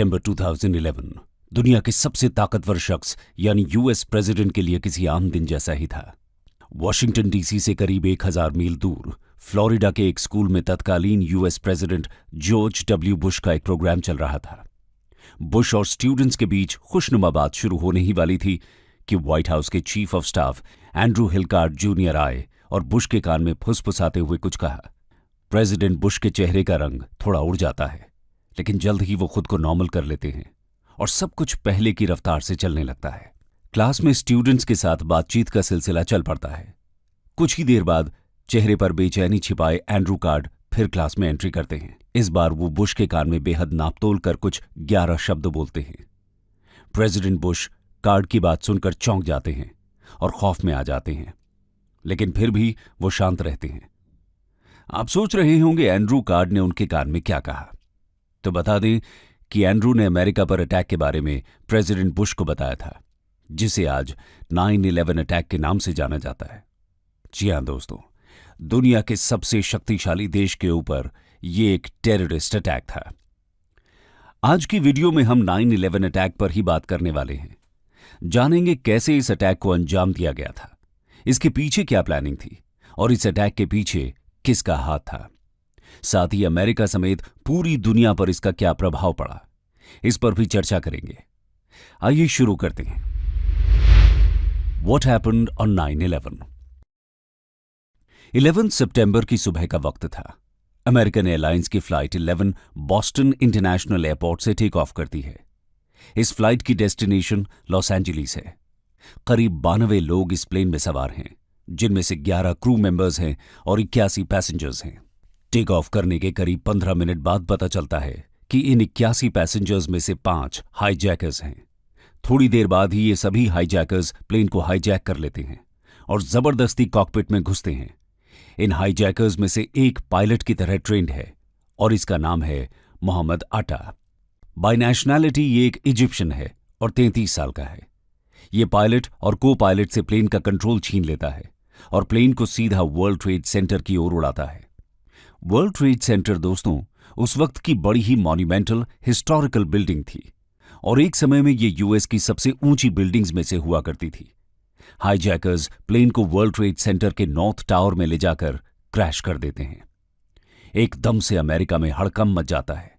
सितंबर 2011 दुनिया के सबसे ताकतवर शख्स यानी यूएस प्रेसिडेंट के लिए किसी आम दिन जैसा ही था। वॉशिंगटन डीसी से करीब 1000 मील दूर फ्लोरिडा के एक स्कूल में तत्कालीन US president George W Bush का एक प्रोग्राम चल रहा था। बुश और स्टूडेंट्स के बीच खुशनुमा बात शुरू होने ही वाली थी कि व्हाइट हाउस के chief of staff Andrew Hilcart junior आए और बुश के कान में फुसफुसाते हुए कुछ कहा। प्रेसिडेंट बुश के चेहरे का रंग थोड़ा उड़ जाता है, लेकिन जल्द ही वो खुद को नॉर्मल कर लेते हैं और सब कुछ पहले की रफ्तार से चलने लगता है। क्लास में स्टूडेंट्स के साथ बातचीत का सिलसिला चल पड़ता है। कुछ ही देर बाद चेहरे पर बेचैनी छिपाए एंड्रू कार्ड फिर क्लास में एंट्री करते हैं। इस बार वो बुश के कान में बेहद नापतोल कर कुछ 11 शब्द बोलते हैं। प्रेसिडेंट बुश कार्ड की बात सुनकर चौंक जाते हैं और खौफ में आ जाते हैं, लेकिन फिर भी वो शांत रहते हैं। आप सोच रहे होंगे एंड्रू कार्ड ने उनके कान में क्या कहा, तो बता दें कि एंड्रू ने अमेरिका पर अटैक के बारे में प्रेसिडेंट बुश को बताया था, जिसे आज 9/11 अटैक के नाम से जाना जाता है। जी हां दोस्तों, दुनिया के सबसे शक्तिशाली देश के ऊपर यह एक टेररिस्ट अटैक था। आज की वीडियो में हम 9/11 अटैक पर ही बात करने वाले हैं। जानेंगे कैसे इस अटैक को अंजाम दिया गया था, इसके पीछे क्या प्लानिंग थी और इस अटैक के पीछे किसका हाथ था। साथ ही अमेरिका समेत पूरी दुनिया पर इसका क्या प्रभाव पड़ा, इस पर भी चर्चा करेंगे। आइए शुरू करते हैं। What happened on 9/11? 11 सितंबर की सुबह का वक्त था। अमेरिकन एयरलाइंस की फ्लाइट 11 बॉस्टन इंटरनेशनल एयरपोर्ट से टेक ऑफ करती है। इस फ्लाइट की डेस्टिनेशन लॉस एंजलिस है। करीब 92 लोग इस प्लेन में सवार हैं, जिनमें से 11 क्रू मेंबर्स हैं और 81 पैसेंजर्स हैं। टेक ऑफ करने के करीब 15 मिनट बाद पता चलता है कि इन 81 पैसेंजर्स में से 5 हाईजैकर्स हैं। थोड़ी देर बाद ही ये सभी हाईजैकर्स प्लेन को हाईजैक कर लेते हैं और जबरदस्ती कॉकपिट में घुसते हैं। इन हाईजैकर्स में से एक पायलट की तरह ट्रेंड है और इसका नाम है मोहम्मद आटा। बाय नेशनैलिटी ये एक इजिप्शियन है और 33 साल का है। ये पायलट और को पायलट से प्लेन का कंट्रोल छीन लेता है और प्लेन को सीधा वर्ल्ड ट्रेड सेंटर की ओर उड़ाता है। वर्ल्ड ट्रेड सेंटर दोस्तों उस वक्त की बड़ी ही मॉन्यूमेंटल हिस्टोरिकल बिल्डिंग थी और एक समय में ये यूएस की सबसे ऊंची बिल्डिंग्स में से हुआ करती थी। हाईजैकर्स प्लेन को वर्ल्ड ट्रेड सेंटर के नॉर्थ टावर में ले जाकर क्रैश कर देते हैं। एकदम से अमेरिका में हड़कंप मच जाता है।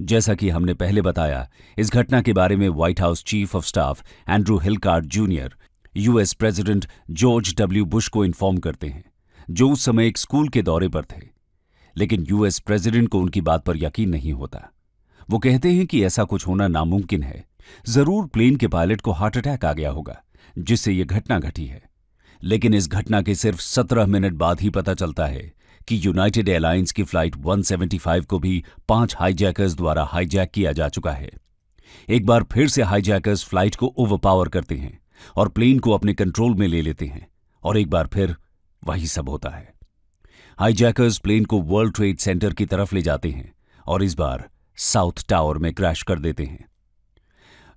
जैसा कि हमने पहले बताया, इस घटना के बारे में White House chief of staff Andrew Hilcart junior US president George W Bush को इन्फॉर्म करते हैं, जो उस समय एक स्कूल के दौरे पर थे। लेकिन यूएस प्रेसिडेंट को उनकी बात पर यकीन नहीं होता। वो कहते हैं कि ऐसा कुछ होना नामुमकिन है। जरूर प्लेन के पायलट को हार्ट अटैक आ गया होगा, जिससे यह घटना घटी है। लेकिन इस घटना के सिर्फ 17 मिनट बाद ही पता चलता है कि यूनाइटेड एयरलाइंस की फ्लाइट 175 को भी 5 हाईजैकर्स द्वारा हाईजैक किया जा चुका है। एक बार फिर से हाईजैकर्स फ्लाइट को ओवरपावर करते हैं और प्लेन को अपने कंट्रोल में ले लेते हैं और एक बार फिर वही सब होता है। हाईजैकर्स प्लेन को वर्ल्ड ट्रेड सेंटर की तरफ ले जाते हैं और इस बार साउथ टावर में क्रैश कर देते हैं।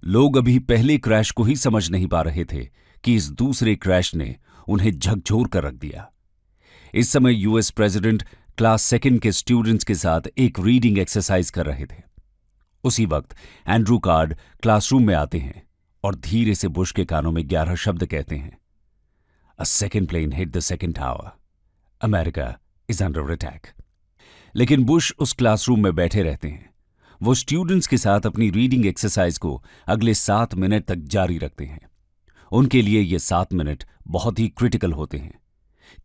लोग अभी पहले क्रैश को ही समझ नहीं पा रहे थे कि इस दूसरे क्रैश ने उन्हें झकझोर कर रख दिया। इस समय यूएस प्रेसिडेंट क्लास सेकंड के स्टूडेंट्स के साथ एक रीडिंग एक्सरसाइज कर रहे थे। उसी वक्त एंड्रू कार्ड क्लासरूम में आते हैं और धीरे से बुश के कानों में 11 शब्द कहते हैं। A second plane hit the second tower, America is under attack. लेकिन बुश उस क्लासरूम में बैठे रहते हैं। वो स्टूडेंट्स के साथ अपनी रीडिंग एक्सरसाइज को अगले 7 मिनट तक जारी रखते हैं। उनके लिए ये 7 मिनट बहुत ही क्रिटिकल होते हैं,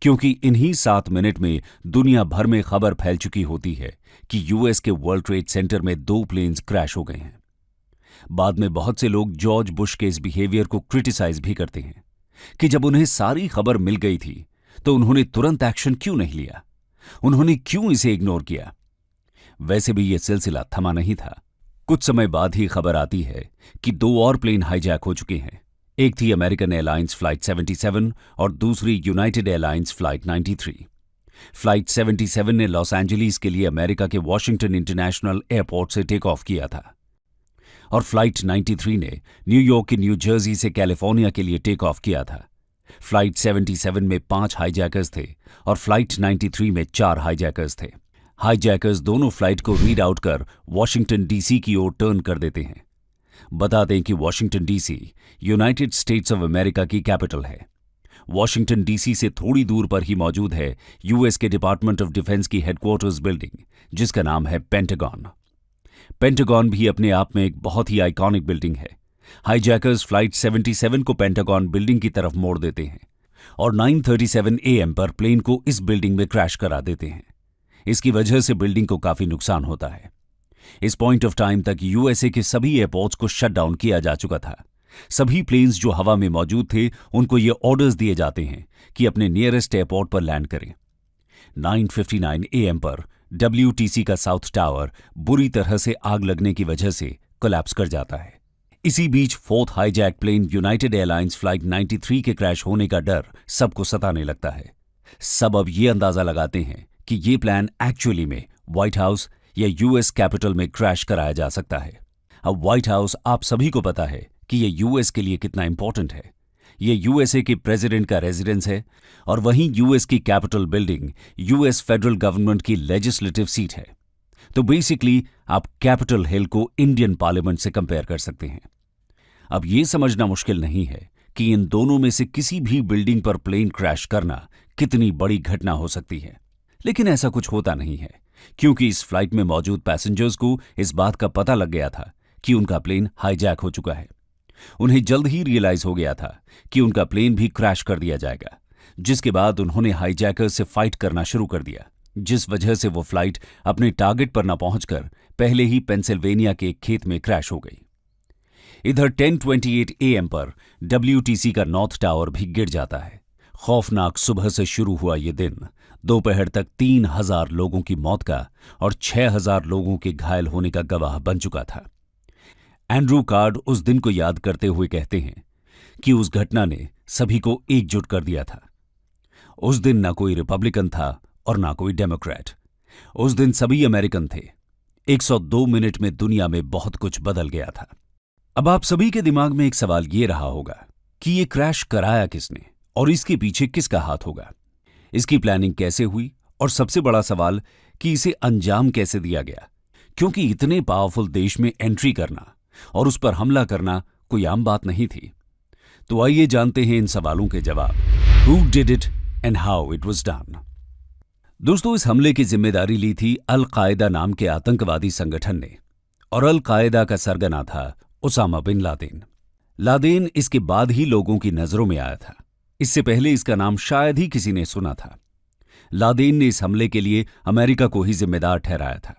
क्योंकि इन्हीं 7 मिनट में दुनिया भर में खबर फैल चुकी होती है कि यूएस के वर्ल्ड ट्रेड सेंटर में 2 प्लेन्स क्रैश हो गए हैं। बाद में बहुत से लोग जॉर्ज बुश के इस बिहेवियर को क्रिटिसाइज भी करते हैं कि जब उन्हें सारी खबर मिल गई थी तो उन्होंने तुरंत एक्शन क्यों नहीं लिया, उन्होंने क्यों इसे इग्नोर किया। वैसे भी यह सिलसिला थमा नहीं था। कुछ समय बाद ही खबर आती है कि 2 और प्लेन हाईजैक हो चुके हैं। एक थी अमेरिकन एयरलाइंस फ्लाइट 77 और दूसरी यूनाइटेड एयरलाइंस फ्लाइट 93। फ्लाइट 77 ने लॉस एंजलिस के लिए अमेरिका के वॉशिंगटन इंटरनेशनल एयरपोर्ट से टेक ऑफ किया था और फ्लाइट 93 ने न्यूयॉर्क के न्यू जर्सी से कैलिफोर्निया के लिए टेक ऑफ किया था। फ्लाइट 77 में 5 हाईजैकर्स थे और फ्लाइट 93 में 4 हाईजैकर्स थे। हाईजैकर्स दोनों फ्लाइट को रीड आउट कर वॉशिंगटन डीसी की ओर टर्न कर देते हैं। बता दें कि Washington DC United states of America की कैपिटल है। वॉशिंगटन डीसी से थोड़ी दूर पर ही मौजूद है यूएस के डिपार्टमेंट ऑफ डिफेंस की हेडक्वार्टर्स बिल्डिंग, जिसका नाम है पेंटागन। पेंटागन भी अपने आप में एक बहुत ही आइकॉनिक बिल्डिंग है। हाईजैकर्स फ्लाइट 77 को पेंटागन बिल्डिंग की तरफ मोड़ देते हैं और 9:37 AM पर प्लेन को इस बिल्डिंग में क्रैश करा देते हैं। इसकी वजह से बिल्डिंग को काफी नुकसान होता है। इस पॉइंट ऑफ टाइम तक यूएसए के सभी एयरपोर्ट्स को शट डाउन किया जा चुका था। सभी प्लेन्स जो हवा में मौजूद थे उनको ये ऑर्डर्स दिए जाते हैं कि अपने नियरेस्ट एयरपोर्ट पर लैंड करें। 9:59 AM पर WTC का साउथ टावर बुरी तरह से आग लगने की वजह से कोलैप्स कर जाता है। इसी बीच fourth hijack plane United Airlines flight 93 के क्रैश होने का डर सबको सताने लगता है। सब अब ये अंदाजा लगाते हैं कि ये प्लान एक्चुअली में व्हाइट हाउस या यूएस कैपिटल में क्रैश कराया जा सकता है। अब व्हाइट हाउस आप सभी को पता है कि ये यूएस के लिए कितना इंपॉर्टेंट है। ये यूएसए के प्रेसिडेंट का रेजिडेंस है और वहीं यूएस की capital building US federal government की लेजिस्लेटिव सीट है। तो बेसिकली आप कैपिटल हिल को इंडियन पार्लियामेंट से कंपेयर कर सकते हैं। अब ये समझना मुश्किल नहीं है कि इन दोनों में से किसी भी बिल्डिंग पर प्लेन क्रैश करना कितनी बड़ी घटना हो सकती है। लेकिन ऐसा कुछ होता नहीं है, क्योंकि इस फ्लाइट में मौजूद पैसेंजर्स को इस बात का पता लग गया था कि उनका प्लेन हाईजैक हो चुका है। उन्हें जल्द ही रियलाइज हो गया था कि उनका प्लेन भी क्रैश कर दिया जाएगा, जिसके बाद उन्होंने हाईजैकर्स से फाइट करना शुरू कर दिया, जिस वजह से वो फ्लाइट अपने टारगेट पर न पहुंचकर पहले ही पेंसिल्वेनिया के एक खेत में क्रैश हो गई। इधर 10:28 AM पर WTC का नॉर्थ टावर भी गिर जाता है। खौफनाक सुबह से शुरू हुआ ये दिन दोपहर तक 3,000 लोगों की मौत का और 6,000 लोगों के घायल होने का गवाह बन चुका था। एंड्रू कार्ड उस दिन को याद करते हुए कहते हैं कि उस घटना ने सभी को एकजुट कर दिया था। उस दिन ना कोई रिपब्लिकन था और ना कोई डेमोक्रेट। उस दिन सभी अमेरिकन थे। 102 मिनट में दुनिया में बहुत कुछ बदल गया था। अब आप सभी के दिमाग में एक सवाल ये रहा होगा कि ये क्रैश कराया किसने और इसके पीछे किसका हाथ होगा, इसकी प्लानिंग कैसे हुई और सबसे बड़ा सवाल कि इसे अंजाम कैसे दिया गया, क्योंकि इतने पावरफुल देश में एंट्री करना और उस पर हमला करना कोई आम बात नहीं थी। तो आइए जानते हैं इन सवालों के जवाब। Who did it and how it was done? दोस्तों, इस हमले की जिम्मेदारी ली थी अल कायदा नाम के आतंकवादी संगठन ने और अल कायदा का सरगना था उसामा बिन लादेन। लादेन इसके बाद ही लोगों की नजरों में आया था। इससे पहले इसका नाम शायद ही किसी ने सुना था। लादेन ने इस हमले के लिए अमेरिका को ही जिम्मेदार ठहराया था।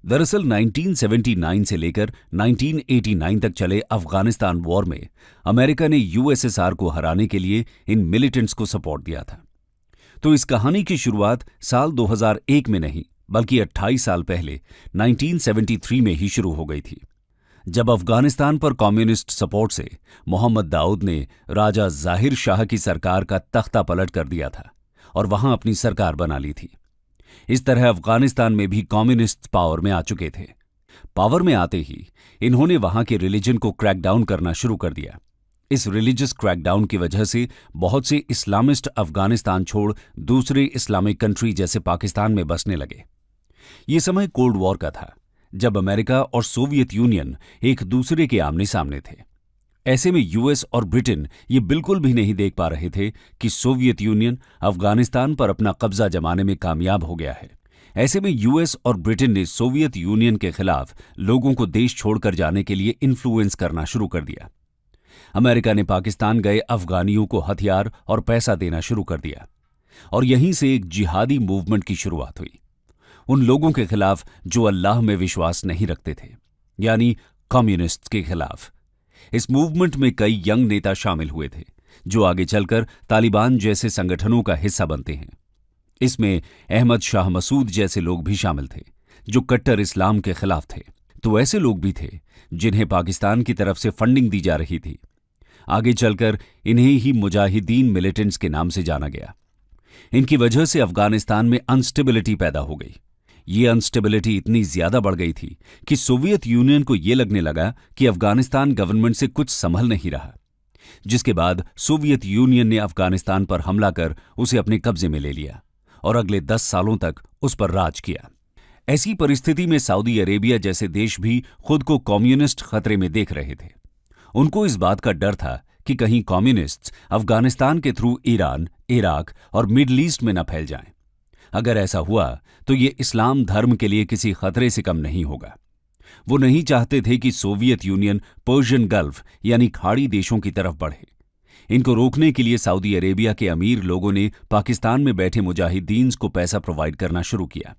दरअसल 1979 से लेकर 1989 तक चले अफगानिस्तान वॉर में अमेरिका ने यूएसएसआर को हराने के लिए इन मिलिटेंट्स को सपोर्ट दिया था। तो इस कहानी की शुरुआत साल 2001 में नहीं बल्कि 28 साल पहले 1973 में ही शुरू हो गई थी, जब अफगानिस्तान पर कम्युनिस्ट सपोर्ट से मोहम्मद दाऊद ने राजा जाहिर शाह की सरकार का तख्ता पलट कर दिया था और वहां अपनी सरकार बना ली थी। इस तरह अफगानिस्तान में भी कम्युनिस्ट पावर में आ चुके थे। पावर में आते ही इन्होंने वहां के रिलीजन को क्रैकडाउन करना शुरू कर दिया। इस रिलीजियस क्रैकडाउन की वजह से बहुत से इस्लामिस्ट अफगानिस्तान छोड़ दूसरे इस्लामिक कंट्री जैसे पाकिस्तान में बसने लगे। ये समय कोल्ड वॉर का था, जब अमेरिका और सोवियत यूनियन एक दूसरे के आमने सामने थे। ऐसे में यूएस और ब्रिटेन ये बिल्कुल भी नहीं देख पा रहे थे कि सोवियत यूनियन अफगानिस्तान पर अपना कब्जा जमाने में कामयाब हो गया है। ऐसे में यूएस और ब्रिटेन ने सोवियत यूनियन के खिलाफ लोगों को देश छोड़कर जाने के लिए इन्फ्लुएंस करना शुरू कर दिया। अमेरिका ने पाकिस्तान गए अफगानियों को हथियार और पैसा देना शुरू कर दिया और यहीं से एक जिहादी मूवमेंट की शुरुआत हुई, उन लोगों के खिलाफ जो अल्लाह में विश्वास नहीं रखते थे, यानी कम्युनिस्ट्स के खिलाफ। इस मूवमेंट में कई यंग नेता शामिल हुए थे जो आगे चलकर तालिबान जैसे संगठनों का हिस्सा बनते हैं। इसमें अहमद शाह मसूद जैसे लोग भी शामिल थे जो कट्टर इस्लाम के खिलाफ थे। तो ऐसे लोग भी थे जिन्हें पाकिस्तान की तरफ से फंडिंग दी जा रही थी। आगे चलकर इन्हें ही मुजाहिदीन मिलिटेंट्स के नाम से जाना गया। इनकी वजह से अफगानिस्तान में अनस्टेबिलिटी पैदा हो गई। ये अनस्टेबिलिटी इतनी ज्यादा बढ़ गई थी कि सोवियत यूनियन को ये लगने लगा कि अफगानिस्तान गवर्नमेंट से कुछ संभल नहीं रहा, जिसके बाद सोवियत यूनियन ने अफगानिस्तान पर हमला कर उसे अपने कब्जे में ले लिया और अगले 10 सालों तक उस पर राज किया। ऐसी परिस्थिति में सऊदी अरेबिया जैसे देश भी खुद को कम्युनिस्ट खतरे में देख रहे थे। उनको इस बात का डर था कि कहीं कम्युनिस्ट्स अफगानिस्तान के थ्रू ईरान, इराक और मिडल ईस्ट में न फैल जाएं। अगर ऐसा हुआ तो ये इस्लाम धर्म के लिए किसी खतरे से कम नहीं होगा। वो नहीं चाहते थे कि सोवियत यूनियन पर्शियन गल्फ यानी खाड़ी देशों की तरफ बढ़े। इनको रोकने के लिए सऊदी अरेबिया के अमीर लोगों ने पाकिस्तान में बैठे मुजाहिदीन को पैसा प्रोवाइड करना शुरू किया।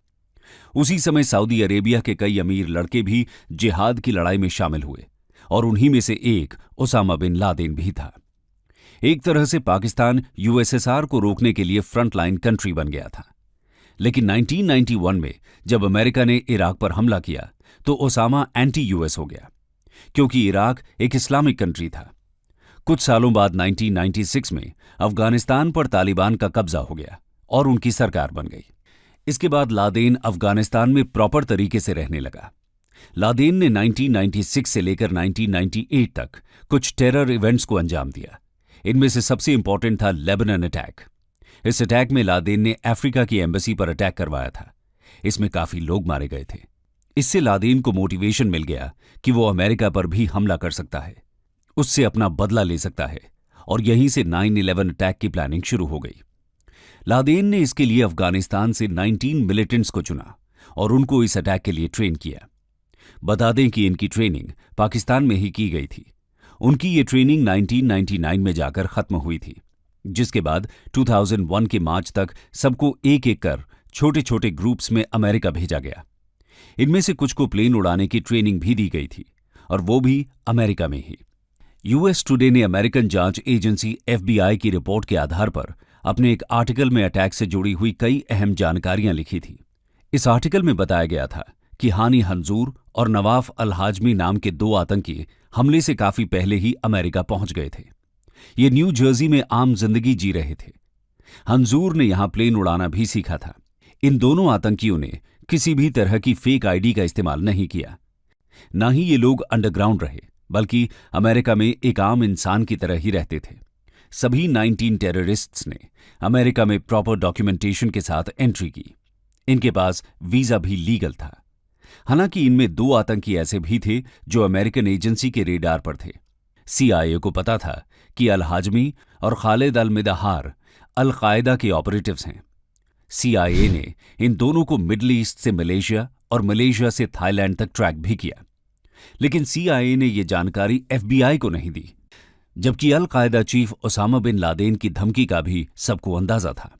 उसी समय सऊदी अरेबिया के कई अमीर लड़के भी जिहाद की लड़ाई में शामिल हुए और उन्हीं में से एक ओसामा बिन लादेन भी था। एक तरह से पाकिस्तान यूएसएसआर को रोकने के लिए फ्रंटलाइन कंट्री बन गया था। लेकिन 1991 में जब अमेरिका ने इराक पर हमला किया तो ओसामा एंटी यूएस हो गया, क्योंकि इराक एक इस्लामिक कंट्री था। कुछ सालों बाद 1996 में अफगानिस्तान पर तालिबान का कब्जा हो गया और उनकी सरकार बन गई। इसके बाद लादेन अफगानिस्तान में प्रॉपर तरीके से रहने लगा। लादेन ने 1996 से लेकर 1998 तक कुछ टेरर इवेंट्स को अंजाम दिया। इनमें से सबसे इंपॉर्टेंट था लेबनान अटैक। इस अटैक में लादेन ने अफ्रीका की एम्बेसी पर अटैक करवाया था। इसमें काफी लोग मारे गए थे। इससे लादेन को मोटिवेशन मिल गया कि वो अमेरिका पर भी हमला कर सकता है, उससे अपना बदला ले सकता है, और यहीं से 9/11 अटैक की प्लानिंग शुरू हो गई। लादेन ने इसके लिए अफगानिस्तान से 19 मिलिटेंट्स को चुना और उनको इस अटैक के लिए ट्रेन किया। बता दें कि इनकी ट्रेनिंग पाकिस्तान में ही की गई थी। उनकी ये ट्रेनिंग 1999 में जाकर खत्म हुई थी, जिसके बाद 2001 के मार्च तक सबको एक एक कर छोटे छोटे ग्रुप्स में अमेरिका भेजा गया। इनमें से कुछ को प्लेन उड़ाने की ट्रेनिंग भी दी गई थी, और वो भी अमेरिका में ही। यूएस टुडे ने अमेरिकन जांच एजेंसी FBI की रिपोर्ट के आधार पर अपने एक आर्टिकल में अटैक से जुड़ी हुई कई अहम जानकारियां लिखी थी। इस आर्टिकल में बताया गया था कि हानी हंजूर और नवाफ अल हाजमी नाम के 2 आतंकी हमले से काफी पहले ही अमेरिका पहुंच गए थे। ये न्यू जर्सी में आम जिंदगी जी रहे थे। हंजूर ने यहां प्लेन उड़ाना भी सीखा था। इन दोनों आतंकियों ने किसी भी तरह की फेक आईडी का इस्तेमाल नहीं किया। न ही ये लोग अंडरग्राउंड रहे, बल्कि अमेरिका में एक आम इंसान की तरह ही रहते थे। सभी 19 टेररिस्ट्स ने अमेरिका में प्रॉपर डॉक्यूमेंटेशन के साथ एंट्री की। इनके पास वीजा भी लीगल था। हालांकि इनमें 2 आतंकी ऐसे भी थे जो अमेरिकन एजेंसी के रेडार पर थे। CIA को पता था कि अल हाजमी और खालिद अल मिदहार अल कायदा के ऑपरेटिव्स हैं। CIA ने इन दोनों को मिडल ईस्ट से मलेशिया और मलेशिया से थाईलैंड तक ट्रैक भी किया। लेकिन CIA ने यह जानकारी FBI को नहीं दी, जबकि अल कायदा चीफ ओसामा बिन लादेन की धमकी का भी सबको अंदाजा था।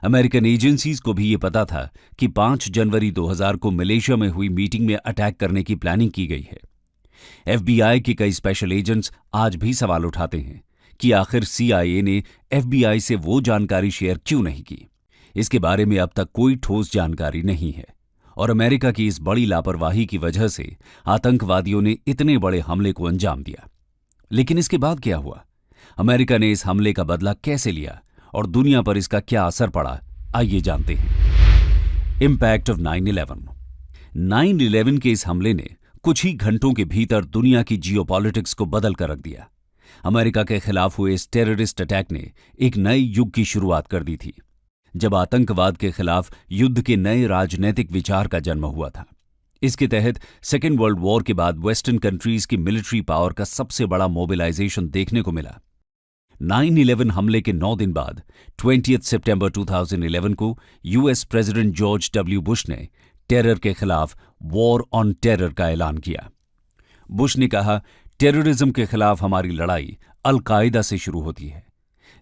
अमेरिकन एजेंसीज को भी ये पता था कि 5 जनवरी 2000 को मलेशिया में हुई मीटिंग में अटैक करने की प्लानिंग की गई है। FBI के कई स्पेशल एजेंट्स आज भी सवाल उठाते हैं कि आखिर CIA ने FBI से वो जानकारी शेयर क्यों नहीं की। इसके बारे में अब तक कोई ठोस जानकारी नहीं है, और अमेरिका की इस बड़ी लापरवाही की वजह से आतंकवादियों ने इतने बड़े हमले को अंजाम दिया। लेकिन इसके बाद क्या हुआ? अमेरिका ने इस हमले का बदला कैसे लिया और दुनिया पर इसका क्या असर पड़ा, आइए जानते हैं। Impact of 9/11। 9/11 के इस हमले ने कुछ ही घंटों के भीतर दुनिया की जियोपॉलिटिक्स को बदल कर रख दिया। अमेरिका के खिलाफ हुए इस टेररिस्ट अटैक ने एक नए युग की शुरुआत कर दी थी, जब आतंकवाद के खिलाफ युद्ध के नए राजनीतिक विचार का जन्म हुआ था। इसके तहत सेकेंड वर्ल्ड वॉर के बाद वेस्टर्न कंट्रीज की मिलिट्री पावर का सबसे बड़ा मोबिलाइजेशन देखने को मिला। 9/11 हमले के 9 दिन बाद 20 सितंबर 2011 को US president George W. Bush ने टेरर के खिलाफ वॉर ऑन टेरर का ऐलान किया। बुश ने कहा, टेररिज्म के खिलाफ हमारी लड़ाई अल कायदा से शुरू होती है,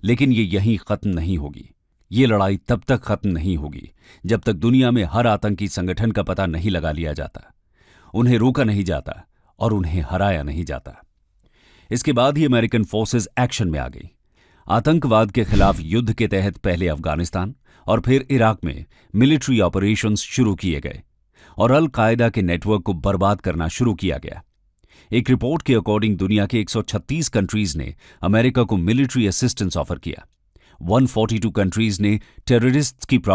लेकिन ये यहीं खत्म नहीं होगी। ये लड़ाई तब तक खत्म नहीं होगी जब तक दुनिया में हर आतंकी संगठन का पता नहीं लगा लिया जाता, उन्हें रोका नहीं जाता और उन्हें हराया नहीं जाता। इसके बाद ही अमेरिकन फोर्सेस एक्शन में आ गई। आतंकवाद के खिलाफ युद्ध के तहत पहले अफगानिस्तान और फिर इराक में मिलिट्री ऑपरेशंस शुरू किए गए और अल कायदा के नेटवर्क को बर्बाद करना शुरू किया गया। एक रिपोर्ट के अकॉर्डिंग दुनिया के 136 कंट्रीज ने अमेरिका को मिलिट्री असिस्टेंस ऑफर किया। 142 कंट्रीज ने टेररिस्ट्स की